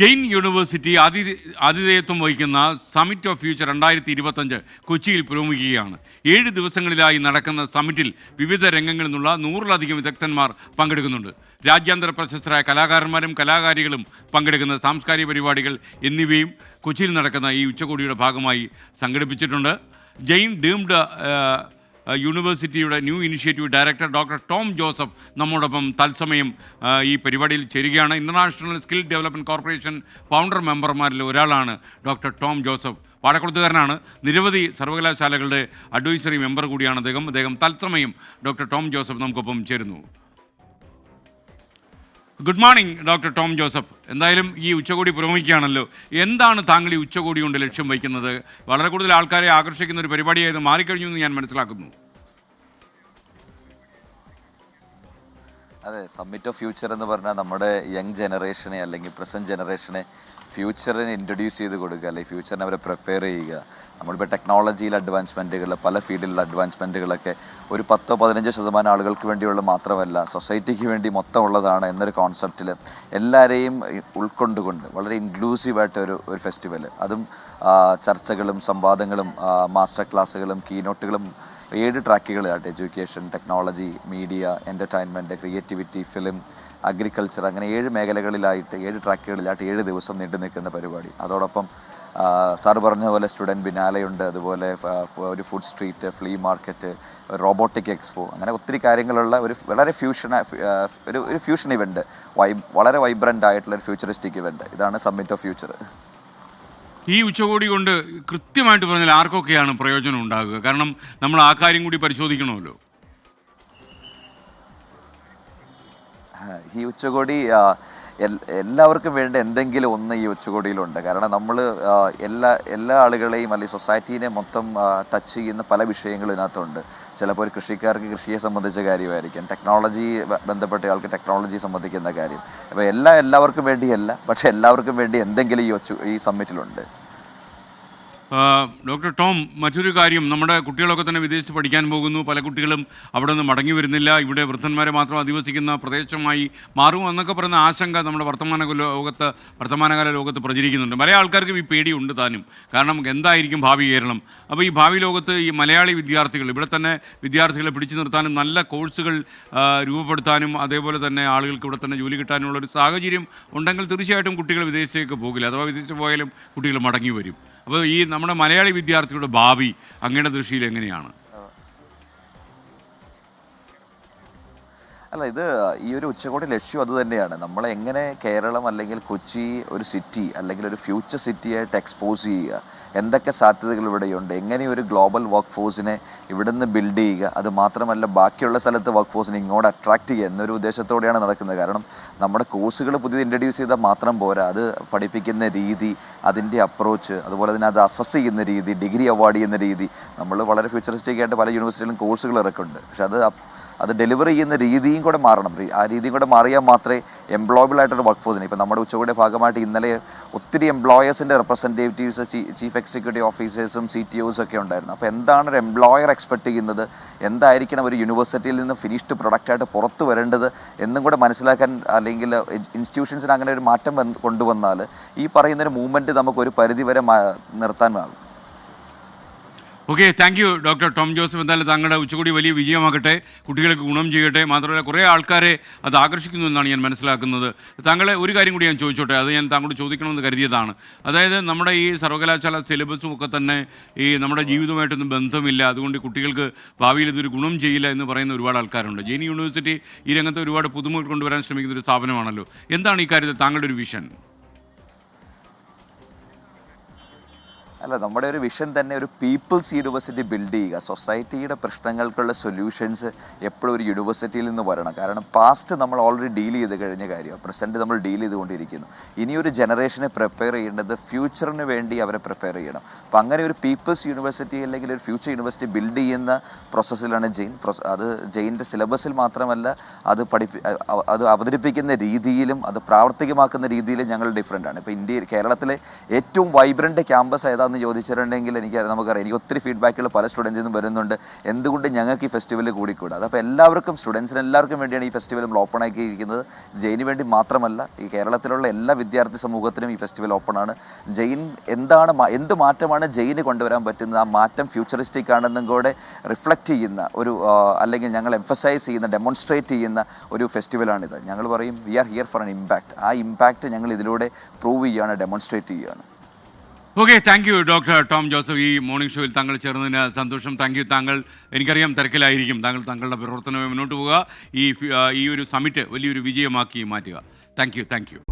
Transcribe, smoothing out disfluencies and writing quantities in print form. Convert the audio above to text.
Jain university ആതിഥേയത്വം വഹിക്കുന്ന summit of future 2025 കൊച്ചിയിൽ പുരോഗമിക്കുകയാണ്. 7 ദിവസങ്ങളിലായി നടക്കുന്ന സമ്മിറ്റിൽ വിവിധ രംഗങ്ങളിൽ നിന്നുള്ള 100-ലധികം വിദഗ്ധന്മാർ പങ്കെടുക്കുന്നുണ്ട്. രാജ്യാന്തര പ്രശസ്തരായ കലാകാരന്മാരും കലാകാരികളും പങ്കെടുക്കുന്ന സാംസ്കാരിക പരിപാടികൾ എന്നിവയും കൊച്ചിയിൽ നടക്കുന്ന ഈ ഉച്ചകോടിയുടെ ഭാഗമായി സംഘടിപ്പിച്ചിട്ടുണ്ട്. ജെയിൻ ഡീംഡ് യൂണിവേഴ്സിറ്റിയുടെ new initiative director doctor Tom Joseph നമ്മോടൊപ്പം തത്സമയം ഈ പരിപാടിയിൽ ചേരുകയാണ്. International skill development corporation founder മെമ്പർമാരിൽ ഒരാളാണ് ഡോക്ടർ ടോം ജോസഫ്. പാലക്കുളത്തുകാരനാണ്. നിരവധി സർവകലാശാലകളുടെ അഡ്വൈസറി മെമ്പർ കൂടിയാണ് അദ്ദേഹം തത്സമയം ഡോക്ടർ ടോം ജോസഫ് നമുക്കൊപ്പം ചേരുന്നു. Good morning doctor Tom Joseph. എന്തായാലും ഈ ഉച്ചകോടി പുരോഗമിക്കുകയാണല്ലോ. എന്താണ് താങ്കൾ ഈ ഉച്ചകോടി കൊണ്ട് ലക്ഷ്യം വയ്ക്കുന്നത്? വളരെ കൂടുതൽ ആൾക്കാരെ ആകർഷിക്കുന്ന ഒരു പരിപാടിയായത് മാറിക്കഴിഞ്ഞു എന്ന് ഞാൻ മനസ്സിലാക്കുന്നു. അതെ, സമ്മിറ്റ് ഓഫ് ഫ്യൂച്ചർ എന്ന് പറഞ്ഞാൽ നമ്മുടെ യങ് ജനറേഷനെ അല്ലെങ്കിൽ പ്രസൻറ്റ് ജനറേഷനെ ഫ്യൂച്ചറിനെ ഇൻട്രൊഡ്യൂസ് ചെയ്ത് കൊടുക്കുക, അല്ലെങ്കിൽ ഫ്യൂച്ചറിനെ അവരെ പ്രിപ്പയർ ചെയ്യുക. നമ്മളിപ്പോൾ ടെക്നോളജിയിൽ അഡ്വാൻസ്മെൻറ്റുകൾ, പല ഫീൽഡിലുള്ള അഡ്വാൻസ്മെൻറ്റുകളൊക്കെ ഒരു 10-15% ആളുകൾക്ക് വേണ്ടിയുള്ള മാത്രമല്ല, സൊസൈറ്റിക്ക് വേണ്ടി മൊത്തം ഉള്ളതാണ് എന്നൊരു കോൺസെപ്റ്റിൽ എല്ലാവരെയും ഉൾക്കൊണ്ടുകൊണ്ട് വളരെ ഇൻക്ലൂസീവായിട്ട് ഒരു ഫെസ്റ്റിവൽ, അതും ചർച്ചകളും സംവാദങ്ങളും മാസ്റ്റർ ക്ലാസ്സുകളും കീനോട്ടുകളും 7 ട്രാക്കുകളായിട്ട് education, technology, media, entertainment, creativity, film, agriculture, അങ്ങനെ 7 മേഖലകളിലായിട്ട് 7 ട്രാക്കുകളിലായിട്ട് 7 ദിവസം നീണ്ടു നിൽക്കുന്ന പരിപാടി. അതോടൊപ്പം സാർ പറഞ്ഞ പോലെ സ്റ്റുഡൻറ്റ് ബിനാലയുണ്ട്, അതുപോലെ ഒരു food street, flea market, robotic expo, അങ്ങനെ ഒത്തിരി കാര്യങ്ങളുള്ള ഒരു വളരെ ഒരു ഫ്യൂഷൻ ഇവൻറ്റ്, വളരെ വൈബ്രൻ്റ് ആയിട്ടുള്ള ഒരു ഫ്യൂച്ചറിസ്റ്റിക് ഇവൻറ്റ്. ഇതാണ് സമ്മിറ്റ് ഓഫ് ഫ്യൂച്ചർ. ഈ ഉച്ചകോടി കൊണ്ട് കൃത്യമായിട്ട് പറഞ്ഞാൽ ആർക്കൊക്കെയാണ് പ്രയോജനം ഉണ്ടാകുക? കാരണം നമ്മൾ ആ കാര്യം കൂടി പരിശോധിക്കണമല്ലോ. ഈ ഉച്ചകോടി എല്ലാവർക്കും വേണ്ട എന്തെങ്കിലും ഒന്ന് ഈ ഉച്ചകോടിയിലുണ്ട്. കാരണം നമ്മൾ എല്ലാ ആളുകളെയും അല്ലെങ്കിൽ സൊസൈറ്റീനെ മൊത്തം ടച്ച് ചെയ്യുന്ന പല വിഷയങ്ങളും ഇതിനകത്തുണ്ട്. ചിലപ്പോൾ ഒരു കൃഷിക്കാർക്ക് കൃഷിയെ സംബന്ധിച്ച കാര്യമായിരിക്കും, ടെക്നോളജി ബന്ധപ്പെട്ട ആൾക്ക് ടെക്നോളജി സംബന്ധിക്കുന്ന കാര്യം. അപ്പോൾ എല്ലാവർക്കും വേണ്ടിയല്ല, പക്ഷേ എല്ലാവർക്കും വേണ്ടി എന്തെങ്കിലും ഈ സമ്മിറ്റിലുണ്ട്. ഡോക്ടർ ടോം, മറ്റൊരു കാര്യം, നമ്മുടെ കുട്ടികളൊക്കെ തന്നെ വിദേശത്ത് പഠിക്കാൻ പോകുന്നു. പല കുട്ടികളും അവിടെ നിന്ന് മടങ്ങി വരുന്നില്ല. ഇവിടെ വൃദ്ധന്മാരെ മാത്രം അധിവസിക്കുന്ന പ്രദേശമായി മാറും എന്നൊക്കെ പറയുന്ന ആശങ്ക നമ്മുടെ വർത്തമാനകാല ലോകത്ത് പ്രചരിക്കുന്നുണ്ട്. പല ആൾക്കാർക്കും ഈ പേടിയുണ്ട് താനും. കാരണം എന്തായിരിക്കും ഭാവി കേരളം? അപ്പോൾ ഈ ഭാവി ലോകത്ത് ഈ മലയാളി വിദ്യാർത്ഥികൾ, ഇവിടെ തന്നെ വിദ്യാർത്ഥികളെ പിടിച്ചു നിർത്താനും നല്ല കോഴ്സുകൾ രൂപപ്പെടുത്താനും അതേപോലെ തന്നെ ആളുകൾക്ക് ഇവിടെ തന്നെ ജോലി കിട്ടാനുള്ളൊരു സാഹചര്യം ഉണ്ടെങ്കിൽ തീർച്ചയായിട്ടും കുട്ടികൾ വിദേശത്തേക്ക് പോകില്ല. അഥവാ വിദേശത്ത് പോയാലും കുട്ടികൾ മടങ്ങി വരും. അപ്പോൾ ഈ നമ്മുടെ മലയാളി വിദ്യാർത്ഥികളുടെ ഭാവി അങ്ങയുടെ ദൃഷ്ടിയിൽ എങ്ങനെയാണ്? അല്ല, ഈ ഒരു ഉച്ചകോടി ലക്ഷ്യം അത് തന്നെയാണ്. നമ്മളെങ്ങനെ കേരളം അല്ലെങ്കിൽ കൊച്ചി ഒരു സിറ്റി അല്ലെങ്കിൽ ഒരു ഫ്യൂച്ചർ സിറ്റിയായിട്ട് എക്സ്പോസ് ചെയ്യുക, എന്തൊക്കെ സാധ്യതകൾ ഇവിടെയുണ്ട്, എങ്ങനെ ഒരു ഗ്ലോബൽ വർക്ക് ഫോഴ്സിനെ ഇവിടുന്ന് ബിൽഡ് ചെയ്യുക, അത് മാത്രമല്ല ബാക്കിയുള്ള സ്ഥലത്ത് വർക്ക് ഫോഴ്സിനെ ഇങ്ങോട്ട് അട്രാക്റ്റ് ചെയ്യുക എന്നൊരു ഉദ്ദേശത്തോടെയാണ് നടക്കുന്നത്. കാരണം നമ്മുടെ കോഴ്സുകൾ പുതിയത് ഇൻട്രൊഡ്യൂസ് ചെയ്താൽ മാത്രം പോരാ, അത് പഠിപ്പിക്കുന്ന രീതി, അതിൻ്റെ അപ്രോച്ച്, അതുപോലെ തന്നെ അത് അസസ് ചെയ്യുന്ന രീതി, ഡിഗ്രി അവാർഡ് ചെയ്യുന്ന രീതി, നമ്മൾ വളരെ ഫ്യൂച്ചറിസ്റ്റിക് ആയിട്ട് പല യൂണിവേഴ്സിറ്റിയിലും കോഴ്സുകൾ ഇറക്കുന്നുണ്ട്. പക്ഷെ അത് ഡെലിവർ ചെയ്യുന്ന രീതിയും കൂടെ മാറണം. ആ രീതിയും കൂടെ മാറിയാൽ മാത്രമേ എംപ്ലോയബിൾ ആയിട്ടൊരു വർക്ക് ഫോഴ്സിനെ, ഇപ്പോൾ നമ്മുടെ ഉച്ചകോടിയുടെ ഭാഗമായിട്ട് ഇന്നലെ ഒത്തിരി എംപ്ലോയേഴ്സിൻ്റെ റെപ്രസെൻറ്റേറ്റീവ്സ്, ചീഫ് എക്സിക്യൂട്ടീവ് ഓഫീസേഴ്സും CTOs ഒക്കെ ഉണ്ടായിരുന്നു. അപ്പോൾ എന്താണ് ഒരു എംപ്ലോയർ എക്സ്പെക്ട് ചെയ്യുന്നത്, എന്തായിരിക്കണം ഒരു യൂണിവേഴ്സിറ്റിയിൽ നിന്ന് ഫിനിഷ്ഡ് പ്രൊഡക്റ്റായിട്ട് പുറത്ത് വരേണ്ടത് എന്നും കൂടെ മനസ്സിലാക്കാൻ, അല്ലെങ്കിൽ ഇൻസ്റ്റിറ്റ്യൂഷൻസിന് അങ്ങനെ ഒരു മാറ്റം കൊണ്ടുവന്നാൽ ഈ പറയുന്നൊരു മൂവ്മെൻറ്റ് നമുക്കൊരു പരിധിവരെ നിർത്താനാകും. Okay, thank you doctor Tom Joseph. എന്തായാലും താങ്കളുടെ ഉച്ചകൂടി വലിയ വിജയമാകട്ടെ, കുട്ടികൾക്ക് ഗുണം ചെയ്യട്ടെ. മാത്രമല്ല കുറേ ആൾക്കാരെ അത് ആകർഷിക്കുന്നു എന്നാണ് ഞാൻ മനസ്സിലാക്കുന്നത്. താങ്കളെ ഒരു കാര്യം കൂടി ഞാൻ ചോദിച്ചോട്ടെ, അത് ഞാൻ താങ്കളോട് ചോദിക്കണമെന്ന് കരുതിയതാണ്. അതായത് നമ്മുടെ ഈ സർവകലാശാല സിലബസും ഒക്കെ തന്നെ ഈ നമ്മുടെ ജീവിതവുമായിട്ടൊന്നും ബന്ധമില്ല, അതുകൊണ്ട് കുട്ടികൾക്ക് ഭാവിയിൽ ഇതൊരു ഗുണം ചെയ്യില്ല എന്ന് പറയുന്ന ഒരുപാട് ആൾക്കാരുണ്ട്. ജെയിൻ യൂണിവേഴ്സിറ്റി ഈ രംഗത്ത് ഒരുപാട് പുതുമകൾ കൊണ്ടുവരാൻ ശ്രമിക്കുന്ന ഒരു സ്ഥാപനമാണല്ലോ. എന്താണ് ഈ കാര്യത്തിൽ താങ്കളുടെ ഒരു വിഷൻ? അല്ല, നമ്മുടെ ഒരു വിഷൻ തന്നെ ഒരു പീപ്പിൾസ് യൂണിവേഴ്സിറ്റി ബിൽഡ് ചെയ്യുക. സൊസൈറ്റിയുടെ പ്രശ്നങ്ങൾക്കുള്ള സൊല്യൂഷൻസ് എപ്പോഴും ഒരു യൂണിവേഴ്സിറ്റിയിൽ നിന്ന് വരണം. കാരണം പാസ്റ്റ് നമ്മൾ ഓൾറെഡി ഡീൽ ചെയ്ത് കഴിഞ്ഞ കാര്യമാണ്, പ്രസൻറ്റ് നമ്മൾ ഡീൽ ചെയ്തുകൊണ്ടിരിക്കുന്നു. ഇനിയൊരു ജനറേഷനെ പ്രിപ്പയർ ചെയ്യേണ്ടത് ഫ്യൂച്ചറിന് വേണ്ടി അവരെ പ്രിപ്പയർ ചെയ്യണം. അപ്പോൾ അങ്ങനെ ഒരു പീപ്പിൾസ് യൂണിവേഴ്സിറ്റി അല്ലെങ്കിൽ ഒരു ഫ്യൂച്ചർ യൂണിവേഴ്സിറ്റി ബിൽഡ് ചെയ്യുന്ന പ്രോസസ്സിലാണ് ജെയിൻ. അത് ജെയിൻ്റെ സിലബസിൽ മാത്രമല്ല, അത് അവതരിപ്പിക്കുന്ന രീതിയിലും അത് പ്രാവർത്തികമാക്കുന്ന രീതിയിലും ഞങ്ങൾ ഡിഫറെൻ്റ് ആണ്. ഇപ്പോൾ കേരളത്തിലെ ഏറ്റവും വൈബ്രൻ്റ് ക്യാമ്പസ് ഏതാണെന്ന് എന്ന് ചോദിച്ചിട്ടുണ്ടെങ്കിൽ നമുക്കറിയാം, എനിക്ക് ഒത്തിരി ഫീഡ്ബാക്കുകൾ പല സ്റ്റുഡൻസിൽ നിന്നും വരുന്നുണ്ട്, എന്തുകൊണ്ട് ഞങ്ങൾക്ക് ഈ ഫെസ്റ്റിവലിൽ കൂടിക്കൂടാ. അതപ്പോൾ എല്ലാവർക്കും, സ്റ്റുഡൻസിന് എല്ലാവർക്കും വേണ്ടിയാണ് ഈ ഫെസ്റ്റിവൽ നമ്മൾ ഓപ്പൺ ആക്കിയിരിക്കുന്നത്. ജെയിന് വേണ്ടി മാത്രമല്ല, ഈ കേരളത്തിലുള്ള എല്ലാ വിദ്യാർത്ഥി സമൂഹത്തിനും ഈ ഫെസ്റ്റിവൽ ഓപ്പൺ ആണ്. ജെയിൻ എന്ത് മാറ്റമാണ് ജെയിന് കൊണ്ടുവരാൻ പറ്റുന്നത്, ആ മാറ്റം ഫ്യൂച്ചറിസ്റ്റിക് ആണെന്നും കൂടെ റിഫ്ലക്റ്റ് ചെയ്യുന്ന ഒരു അല്ലെങ്കിൽ ഞങ്ങൾ എംഫസൈസ് ചെയ്യുന്ന, ഡെമോൺസ്ട്രേറ്റ് ചെയ്യുന്ന ഒരു ഫെസ്റ്റിവലാണിത്. ഞങ്ങൾ പറയും we are here for an impact. ആ ഇമ്പാക്റ്റ് ഞങ്ങൾ ഇതിലൂടെ പ്രൂവ് ചെയ്യുകയാണ്, ഡെമോൺസ്ട്രേറ്റ് ചെയ്യുകയാണ്. Okay, thank you doctor Tom Joseph. ഈ മോർണിംഗ് ഷോയിൽ താങ്കൾ ചേർന്നതിന് സന്തോഷം. Thank you. താങ്കൾ, എനിക്കറിയാം തിരക്കിലായിരിക്കും, താങ്കളുടെ പ്രവർത്തനവുമായി മുന്നോട്ട് പോവുക. ഈ ഒരു സമിറ്റ് വലിയൊരു വിജയമാക്കി മാറ്റുക. Thank you.